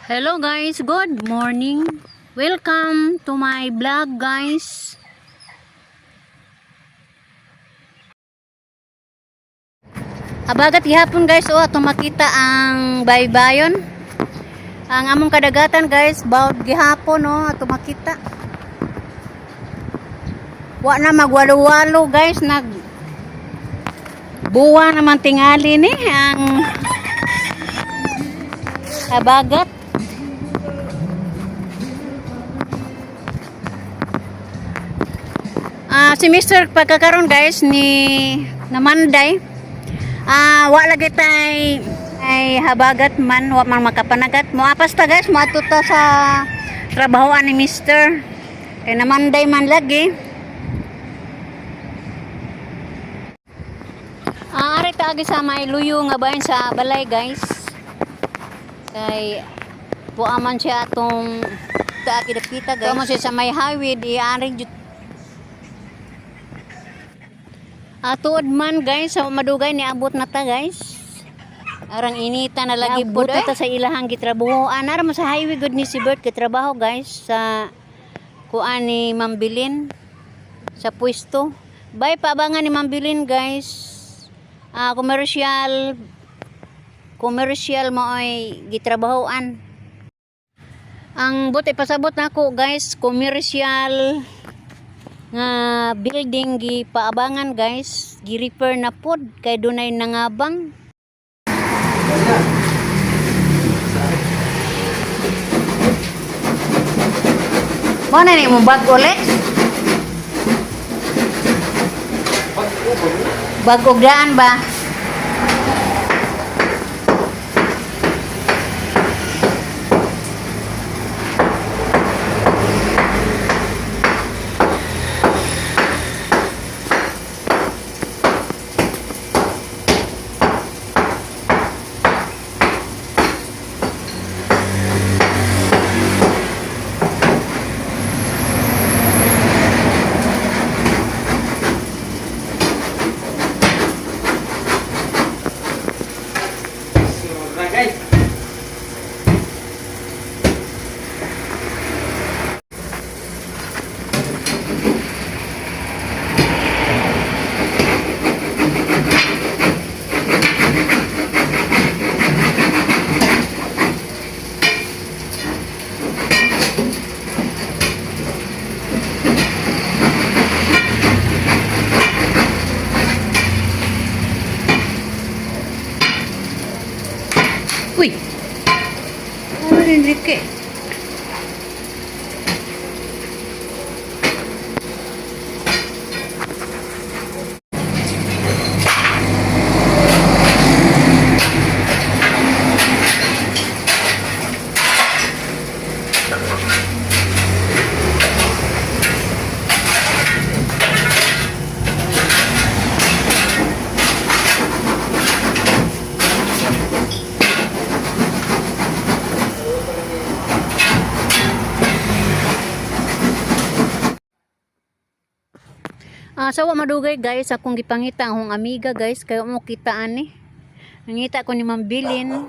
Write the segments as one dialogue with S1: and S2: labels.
S1: Hello guys, good morning. Welcome to my vlog guys. Abagat gihapon guys, ato makita ang baybayon. Ang among kadagatan guys, bawd gihapon ato makita. Wa na magwalo-walo guys, buwa naman tingali ni ang abagat. Si Mr. pagkakaroon guys ni namanday wa lagi tay ay habagat man, wa man makapanagat mo apas ta guys, moadto ta sa trabahoan ni Mr. Kay namanday man lagi. Ari ta agi sa may luyo nga bahin sa balay guys, kay buaman siya atong taagi dapita guys. Kamo siya sa may highway di ari tuod man guys, sa madugay ni abot na ta guys. Arang inita na lagi buta ta sa ilahang gitrabahoan. Ara mo sa highway good ni si Bert gitrabaho guys sa kuan ni Mambilin sa pwesto. Bay paabangan ni Mambilin guys. Commercial mo ay gitrabahoan. Ang buti pasabot nako guys, commercial nga building gi paabangan guys, gi-repair na pod kay dunay nangabang. Mo na ni mo bag ulit? Bag og daan ba? Uy! Ano rin, Enrique? Sawa madugay guys, akong gipangita akong amiga guys, kayo mo kitaan ni. Nangita ko ni Mambilin.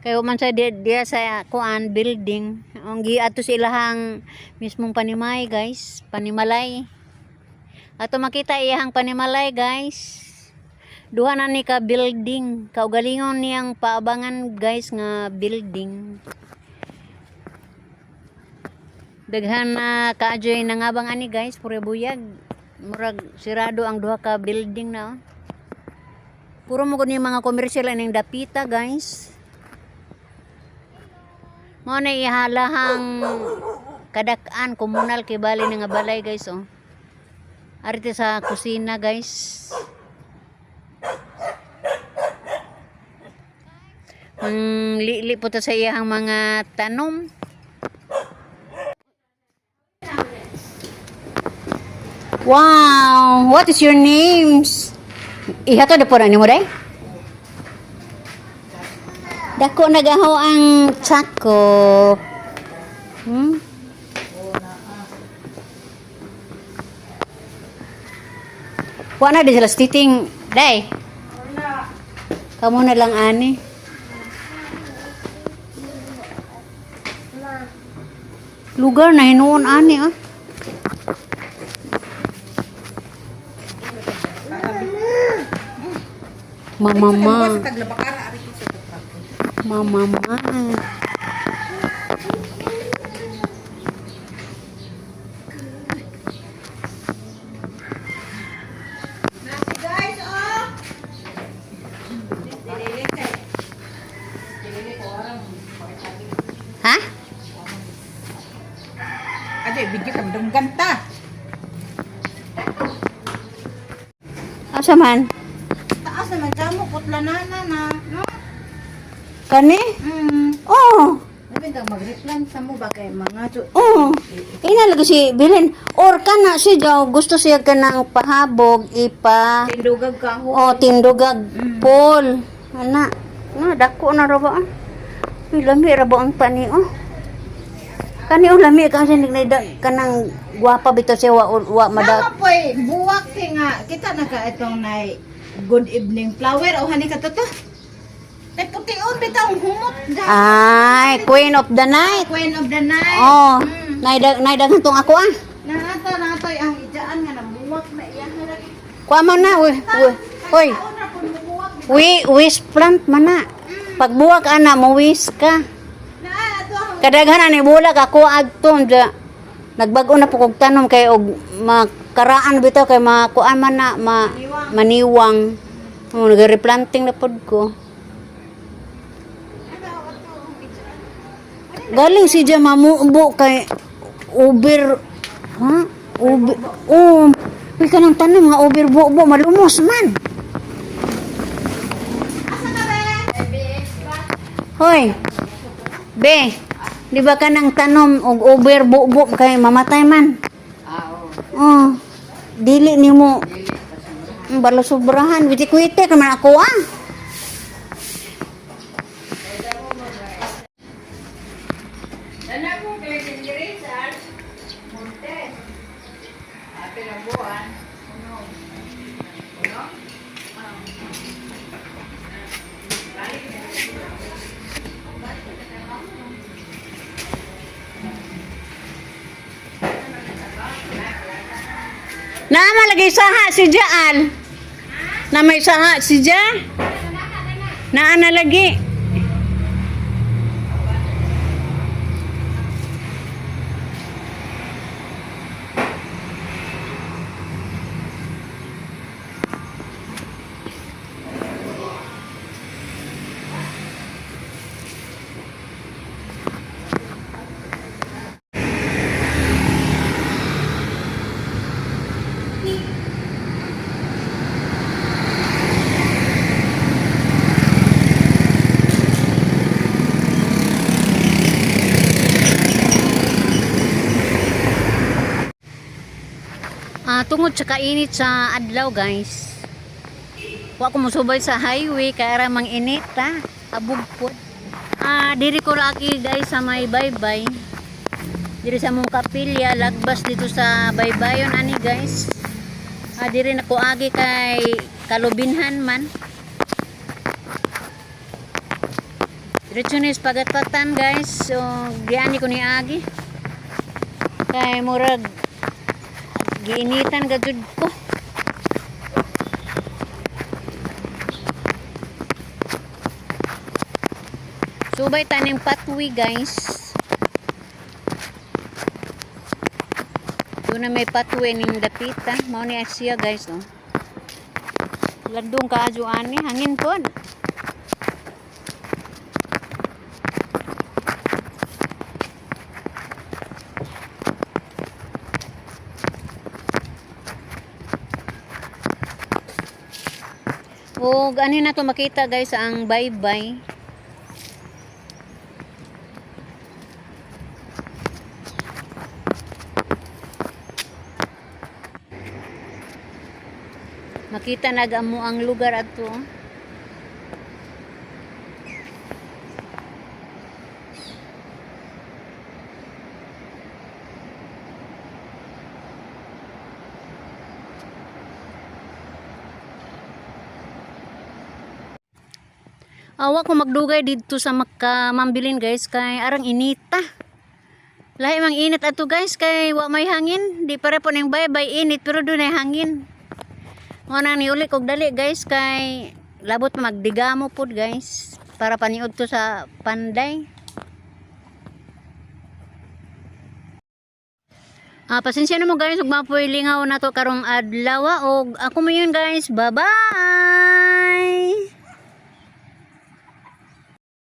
S1: Kayo man sa dia sa kuan building. Ang giadto sa ilahang mismong panimay guys, panimalay. Ato makita iyang panimalay guys. Duha na ni ka building, kaugalingon niyang paabangan guys nga building. Daghan na kaajoy nangabang ani guys, pure buyag. Murag sirado ang duha ka building na. Puro mo gud ni mga komersyal ning dapita guys. Mao na ihalahang kadak-an komunal kay bali nga balay guys Arite sa kusina guys. Li po ta sa iyang mga tanom. Wow, what is your names? Ihato na po na ni mo day? Dako nagaho ang tsako. Wa na di sila stiting day. Kamu na lang ani. Lugar na hinuon ani ah. Mama. Mama. Ha?
S2: Ade, bigyan kami ng ganta.
S1: Asa man?
S2: Taas naman dyan mo, putla na. No?
S1: Kani? Oh.
S2: Nabintang mag-replan sa mo ba kay mga
S1: Oh. Ina lagi si Bilin. Or kana si Jaw gusto siya kanang pahabog ipa.
S2: tindugag ka ho.
S1: Oh, tindugag pol. Ana. Na dako na ra ba? Uy, lami ra ba ang pani oh. Kani oh lami kasi kanang gwapa bitaw siya wa mada.
S2: Mama poy, buwak nga. Kita na ka itong na good evening flower. O hani ka to to. May putiun bitaw humot.
S1: Ay, Queen of the Night.
S2: Queen of the night.
S1: Oh, naidaghan tong ako ah.
S2: Natoy ang ijaan nga namuwak na iya.
S1: Kuha man na, uy. Uy, wish plant man na. Pagbuwak ana, mawis ka. Kadaghanan ni bulak ako agton ja. Nagbago na po kog tanom kay og makaraan bitaw kay makuan man na maniwang. Oh, nag-replanting na pod ko. Galing si Jama mamubo kay uber ha? Uber. Oh, uy kanang tanom nga uber buo malumos man. Hoy. Be, di ba ka nang tanom og uber buo kay mamatay man? Oh. Dili nimo. Balo sobrahan, witi-witi ka man ako ah. Lagi saha si Jaal. Na may saha si Ja. Naana lagi. Tungod sa kainit sa adlaw guys, wa ko musubay sa highway kay ara mang init ta abog pod. Diri ko laki guys sa may baybay, diri sa mong kapilya lagbas dito sa baybayon ani guys. Diri na ko agi kay kalubinhan man, diretso ni pagatpatan guys. So diani ko ni agi kay murag giinitan gagud ko. Subay taning patwi guys. Doon na may patwi ning dapita. Mao ni Asia guys oh. Ladong kaadyo ani hangin pod. O ani na to makita guys ang baybay. Makita nagamo ang lugar ato. Awa ko magdugay dito sa mambilin guys kay arang inita. Lahi mang init ato guys kay wa may hangin. Di pare po ning bay init pero doon ay hangin. Mo nang niuli kog dali guys kay labot magdigamo pod guys para paniud to sa panday. Pasensya na mo guys ug mapoy lingaw nato karong adlaw og ako mo yun guys. Bye-bye.